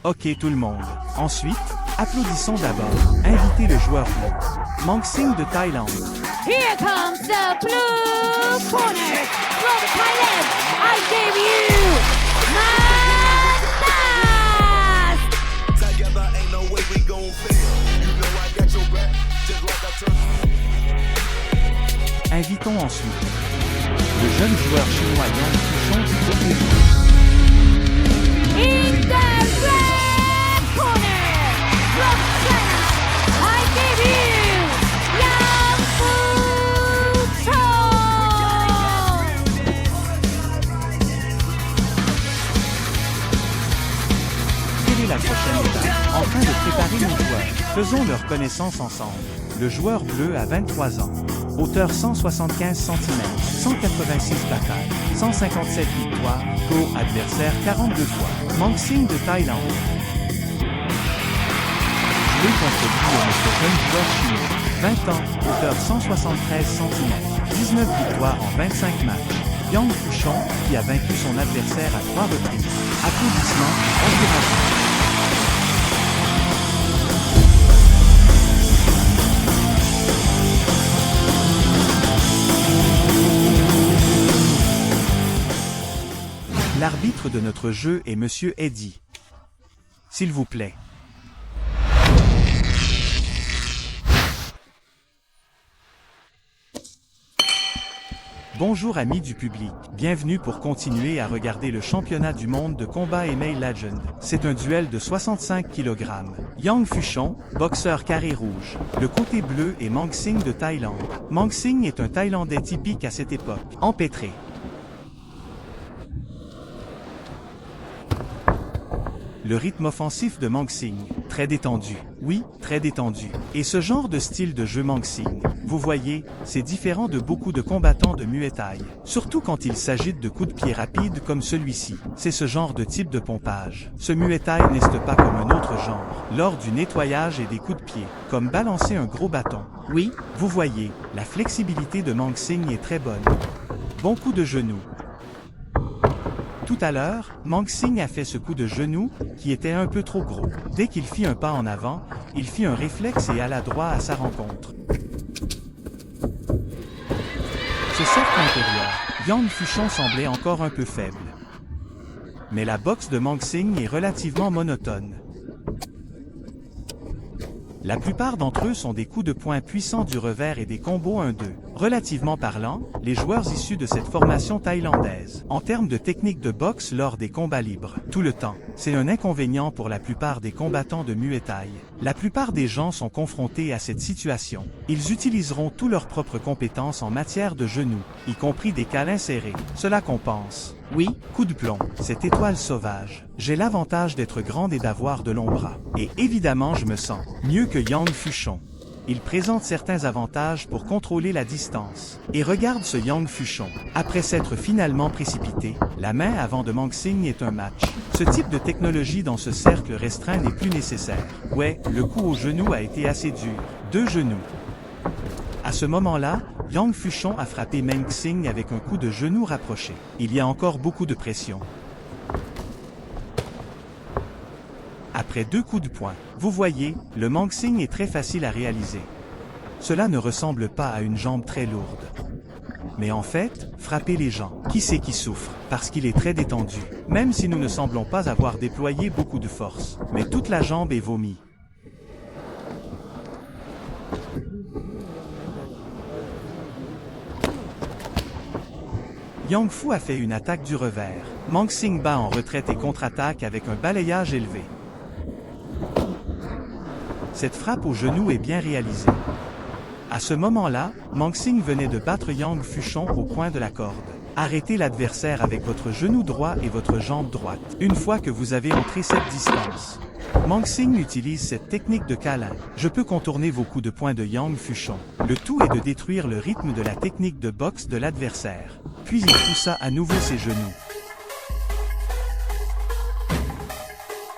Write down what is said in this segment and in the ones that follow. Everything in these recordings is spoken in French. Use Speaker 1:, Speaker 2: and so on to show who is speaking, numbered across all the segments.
Speaker 1: Ok tout le monde. Ensuite, applaudissons d'abord. Invitez le joueur bleu. Mangsing de Thaïlande.
Speaker 2: Here comes the blue corner from Thailand. I give you Mandas.
Speaker 3: Together ain't no way we gon' fail. You know I got your back, just like I turn.
Speaker 1: Invitons ensuite le jeune joueur chinois Yang Fuchong du côté bleu.
Speaker 2: In the red corner from China, I give you Yang Fuchong.
Speaker 1: Quelle est la prochaine étape? En train de préparer nos joueurs. Faisons leur connaissance ensemble. Le joueur bleu a 23 ans. Hauteur 175 cm, 186 batailles, 157 victoires, tour adversaire 42 fois. Mangsing de Thaïlande. Joué contre lui est notre jeune joueur chinois. 20 ans, hauteur 173 cm, 19 victoires en 25 matchs. Yang Fuchong, qui a vaincu son adversaire à 3 reprises. Applaudissements, encouragements. L'arbitre de notre jeu est Monsieur Eddy. S'il vous plaît. Bonjour amis du public, bienvenue pour continuer à regarder le championnat du monde de combat Mail Legend. C'est un duel de 65 kg. Yang Fuchong, boxeur carré rouge. Le côté bleu est Mangsing de Thaïlande. Mangsing est un Thaïlandais typique à cette époque, empêtré. Le rythme offensif de Mangsing, très détendu. Oui, très détendu. Et ce genre de style de jeu Mangsing, vous voyez, c'est différent de beaucoup de combattants de Muay Thai. Surtout quand il s'agit de coups de pied rapides comme celui-ci. C'est ce genre de type de pompage. Ce Muay Thai n'est pas comme un autre genre. Lors du nettoyage et des coups de pied, comme balancer un gros bâton. Oui, vous voyez, la flexibilité de Mangsing est très bonne. Bon coup de genou. Tout à l'heure, Mangsing a fait ce coup de genou, qui était un peu trop gros. Dès qu'il fit un pas en avant, il fit un réflexe et alla droit à sa rencontre. Ce cercle intérieur, Yang Fuchong semblait encore un peu faible. Mais la boxe de Mangsing est relativement monotone. La plupart d'entre eux sont des coups de poing puissants du revers et des combos 1-2. Relativement parlant, les joueurs issus de cette formation thaïlandaise, en termes de technique de boxe lors des combats libres, tout le temps, c'est un inconvénient pour la plupart des combattants de Muay Thai. La plupart des gens sont confrontés à cette situation. Ils utiliseront toutes leurs propres compétences en matière de genoux, y compris des câlins serrés. Cela compense. Oui, coup de plomb, cette étoile sauvage. J'ai l'avantage d'être grande et d'avoir de longs bras. Et évidemment, je me sens mieux que Yang Fuchong. Il présente certains avantages pour contrôler la distance. Et regarde ce Yang Fuchong. Après s'être finalement précipité, la main avant de Mangsing est un match. Ce type de technologie dans ce cercle restreint n'est plus nécessaire. Ouais, le coup au genou a été assez dur. 2 genoux. À ce moment-là, Yang Fuchong a frappé Mangsing avec un coup de genou rapproché. Il y a encore beaucoup de pression. Après 2 coups de poing, vous voyez, le Mangsing est très facile à réaliser. Cela ne ressemble pas à une jambe très lourde. Mais en fait, frapper les gens, qui c'est qui souffre? Parce qu'il est très détendu. Même si nous ne semblons pas avoir déployé beaucoup de force. Mais toute la jambe est vomi. Yang Fu a fait une attaque du revers. Mangsing bat en retraite et contre-attaque avec un balayage élevé. Cette frappe au genou est bien réalisée. À ce moment-là, Mangsing venait de battre Yang Fuchong au coin de la corde. Arrêtez l'adversaire avec votre genou droit et votre jambe droite. Une fois que vous avez entré cette distance, Mangsing utilise cette technique de câlin. Je peux contourner vos coups de poing de Yang Fuchong. Le tout est de détruire le rythme de la technique de boxe de l'adversaire. Puis il poussa à nouveau ses genoux.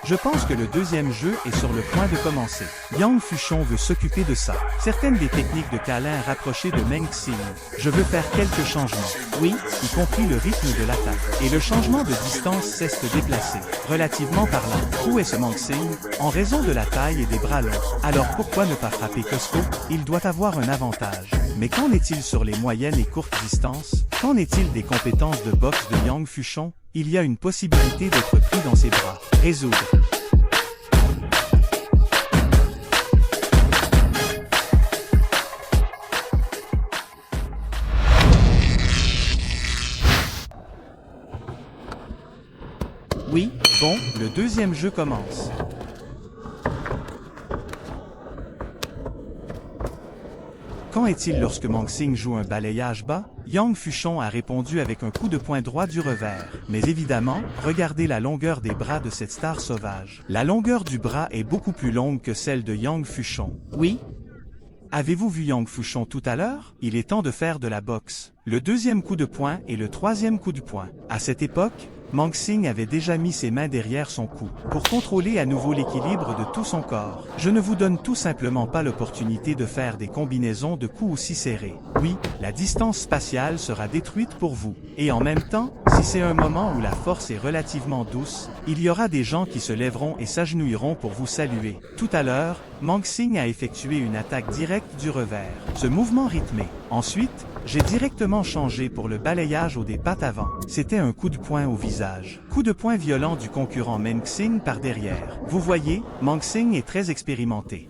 Speaker 1: Je pense que le deuxième jeu est sur le point de commencer. Yang Fuchong veut s'occuper de ça. Certaines des techniques de câlin rapprochées de Meng Xing. Je veux faire quelques changements. Oui, y compris le rythme de l'attaque. Et le changement de distance cesse de déplacer. Relativement parlant, où est ce Meng Xing? En raison de la taille et des bras longs. Alors pourquoi ne pas frapper Costco? Il doit avoir un avantage. Mais qu'en est-il sur les moyennes et courtes distances? Qu'en est-il des compétences de boxe de Yang Fuchong? Il y a une possibilité d'être pris dans ses bras. Résoudre. Oui, bon, le deuxième jeu commence. Qu'en est-il lorsque Meng Xing joue un balayage bas? Yang Fuchong a répondu avec un coup de poing droit du revers. Mais évidemment, regardez la longueur des bras de cette star sauvage. La longueur du bras est beaucoup plus longue que celle de Yang Fuchong. Oui? Avez-vous vu Yang Fuchong tout à l'heure? Il est temps de faire de la boxe. Le deuxième coup de poing et le troisième coup de poing. À cette époque, Meng Xing avait déjà mis ses mains derrière son cou, pour contrôler à nouveau l'équilibre de tout son corps. Je ne vous donne tout simplement pas l'opportunité de faire des combinaisons de coups aussi serrés. Oui, la distance spatiale sera détruite pour vous. Et en même temps, si c'est un moment où la force est relativement douce, il y aura des gens qui se lèveront et s'agenouilleront pour vous saluer. Tout à l'heure, Meng Xing a effectué une attaque directe du revers. Ce mouvement rythmé. Ensuite, j'ai directement changé pour le balayage des pattes avant. C'était un coup de poing au visage. Coup de poing violent du concurrent Meng Xing par derrière. Vous voyez, Meng Xing est très expérimenté.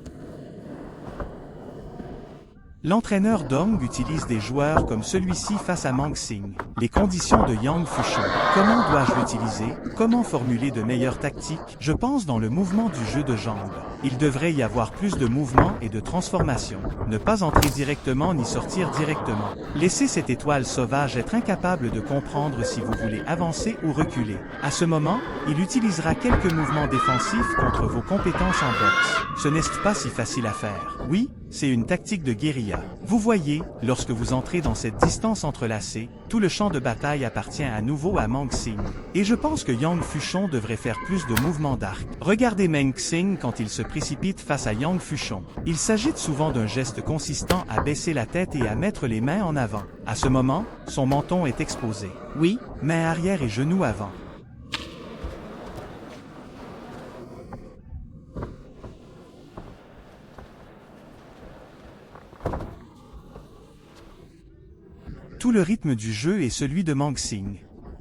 Speaker 1: L'entraîneur Dong utilise des joueurs comme celui-ci face à Meng Xing. Les conditions de Yang Fuchong. Comment dois-je l'utiliser? Comment formuler de meilleures tactiques? Je pense dans le mouvement du jeu de jambes. Il devrait y avoir plus de mouvement et de transformation. Ne pas entrer directement ni sortir directement. Laissez cette étoile sauvage être incapable de comprendre si vous voulez avancer ou reculer. À ce moment, il utilisera quelques mouvements défensifs contre vos compétences en boxe. Ce n'est pas si facile à faire. Oui, c'est une tactique de guérilla. Vous voyez, lorsque vous entrez dans cette distance entrelacée, tout le champ de bataille appartient à nouveau à Meng Xing. Et je pense que Yang Fuchong devrait faire plus de mouvements d'arc. Regardez Meng Xing quand il se précipite face à Yang Fuchong. Il s'agit souvent d'un geste consistant à baisser la tête et à mettre les mains en avant. À ce moment, son menton est exposé. Oui, main arrière et genou avant. Tout le rythme du jeu est celui de Meng Xing.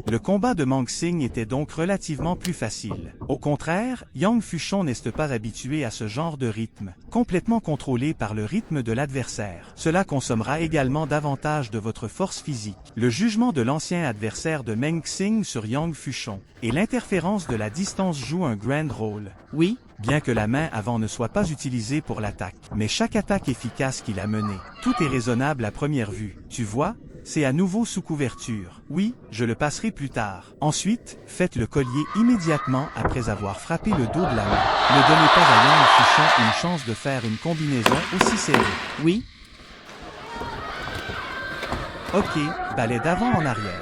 Speaker 1: Le combat de Meng Xing était donc relativement plus facile. Au contraire, Yang Fuchong n'est pas habitué à ce genre de rythme, complètement contrôlé par le rythme de l'adversaire. Cela consommera également davantage de votre force physique. Le jugement de l'ancien adversaire de Meng Xing sur Yang Fuchong et l'interférence de la distance joue un grand rôle. Oui, bien que la main avant ne soit pas utilisée pour l'attaque, mais chaque attaque efficace qu'il a menée, tout est raisonnable à première vue. Tu vois? C'est à nouveau sous couverture. Oui, je le passerai plus tard. Ensuite, faites le collier immédiatement après avoir frappé le dos de la main. Ne donnez pas à Yang Fuchong une chance de faire une combinaison aussi serrée. Oui? Ok, balai d'avant en arrière.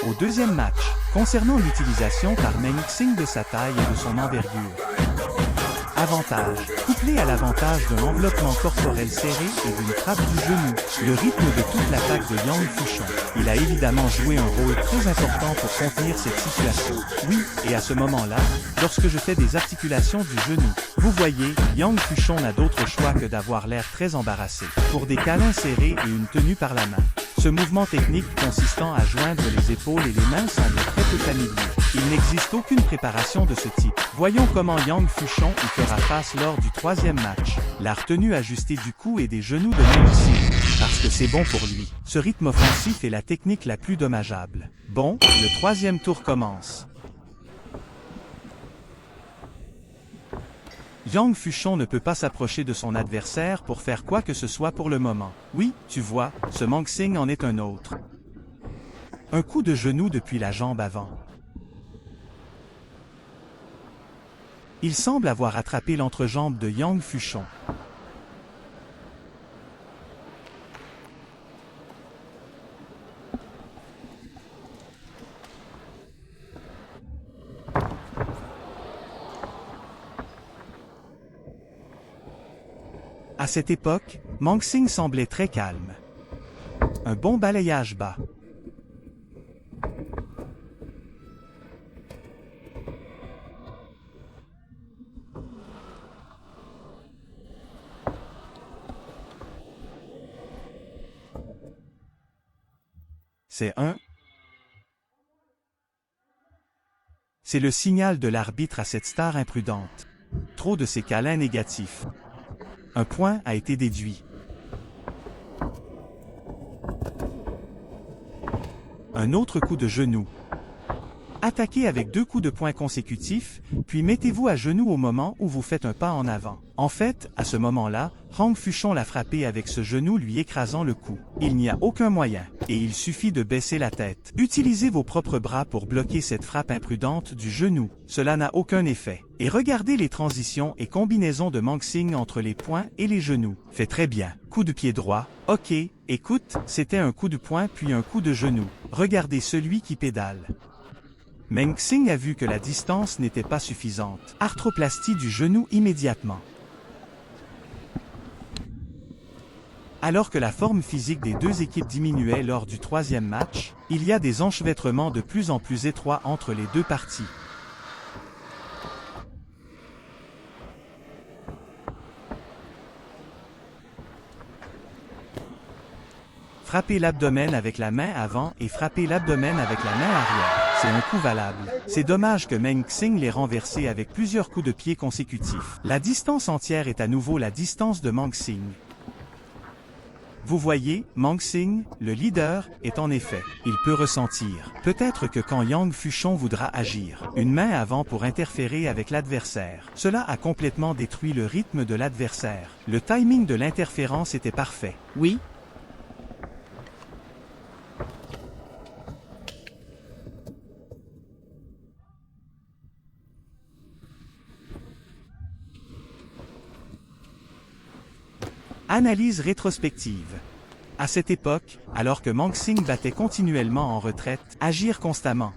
Speaker 1: Au deuxième match, concernant l'utilisation par Meng Xing de sa taille et de son envergure. Avantage, couplé à l'avantage d'un enveloppement corporel serré et d'une frappe du genou, le rythme de toute l'attaque de Yang Fuchong. Il a évidemment joué un rôle très important pour contenir cette situation. Oui, et à ce moment-là, lorsque je fais des articulations du genou, vous voyez, Yang Fuchong n'a d'autre choix que d'avoir l'air très embarrassé, pour des câlins serrés et une tenue par la main. Ce mouvement technique consistant à joindre les épaules et les mains semble très peu familier. Il n'existe aucune préparation de ce type. Voyons comment Yang Fuchong y fera face lors du troisième match. La retenue ajustée du cou et des genoux de Meng Xing, parce que c'est bon pour lui. Ce rythme offensif est la technique la plus dommageable. Bon, le troisième tour commence. Yang Fuchong ne peut pas s'approcher de son adversaire pour faire quoi que ce soit pour le moment. Oui, tu vois, ce Meng Xing en est un autre. Un coup de genou depuis la jambe avant. Il semble avoir attrapé l'entrejambe de Yang Fuchong. À cette époque, Mangsing semblait très calme. Un bon balayage bas. C'est le signal de l'arbitre à cette star imprudente. Trop de ces câlins négatifs. Un point a été déduit. Un autre coup de genou. Attaquez avec 2 coups de poing consécutifs, puis mettez-vous à genoux au moment où vous faites un pas en avant. En fait, à ce moment-là, Yang Fuchong l'a frappé avec ce genou lui écrasant le cou. Il n'y a aucun moyen, et il suffit de baisser la tête. Utilisez vos propres bras pour bloquer cette frappe imprudente du genou. Cela n'a aucun effet. Et regardez les transitions et combinaisons de Mangsing entre les poings et les genoux. Fait très bien. Coup de pied droit. Ok, écoute, c'était un coup de poing puis un coup de genou. Regardez celui qui pédale. Mangsing a vu que la distance n'était pas suffisante. Arthroplastie du genou immédiatement. Alors que la forme physique des deux équipes diminuait lors du 3e match, il y a des enchevêtrements de plus en plus étroits entre les deux parties. Frappez l'abdomen avec la main avant et frappez l'abdomen avec la main arrière. C'est un coup valable. C'est dommage que Mangsing l'ait renversé avec plusieurs coups de pied consécutifs. La distance entière est à nouveau la distance de Mangsing. Vous voyez, Mangsing, le leader, est en effet. Il peut ressentir. Peut-être que quand Yang Fuchong voudra agir, une main avant pour interférer avec l'adversaire. Cela a complètement détruit le rythme de l'adversaire. Le timing de l'interférence était parfait. Oui. Analyse rétrospective. À cette époque, alors que Mangsing battait continuellement en retraite, agir constamment.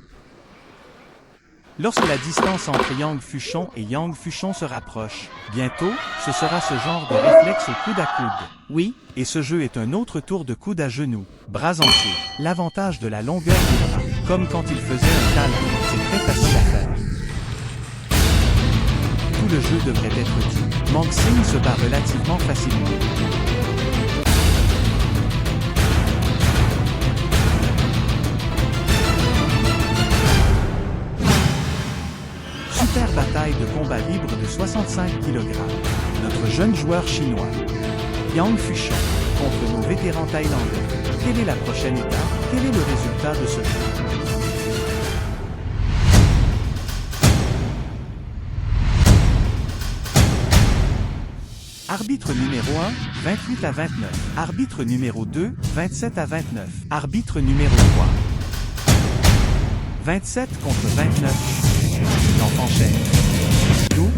Speaker 1: Lorsque la distance entre Yang Fuchong et Yang Fuchong se rapproche, bientôt, ce sera ce genre de réflexe au coude à coude. Oui, et ce jeu est un autre tour de coude à genoux, bras entiers. L'avantage de la longueur des bras, comme quand il faisait un câlin, c'est très facile à faire. Tout le jeu devrait être dit. Mangsing se bat relativement facilement. Super bataille de combat libre de 65 kg. Notre jeune joueur chinois, Yang Fuchong, contre nos vétérans thaïlandais. Quelle est la prochaine étape? Quel est le résultat de ce jeu? Arbitre numéro 1, 28 à 29. Arbitre numéro 2, 27 à 29. Arbitre numéro 3. 27 contre 29. L'enfant chef. Nous,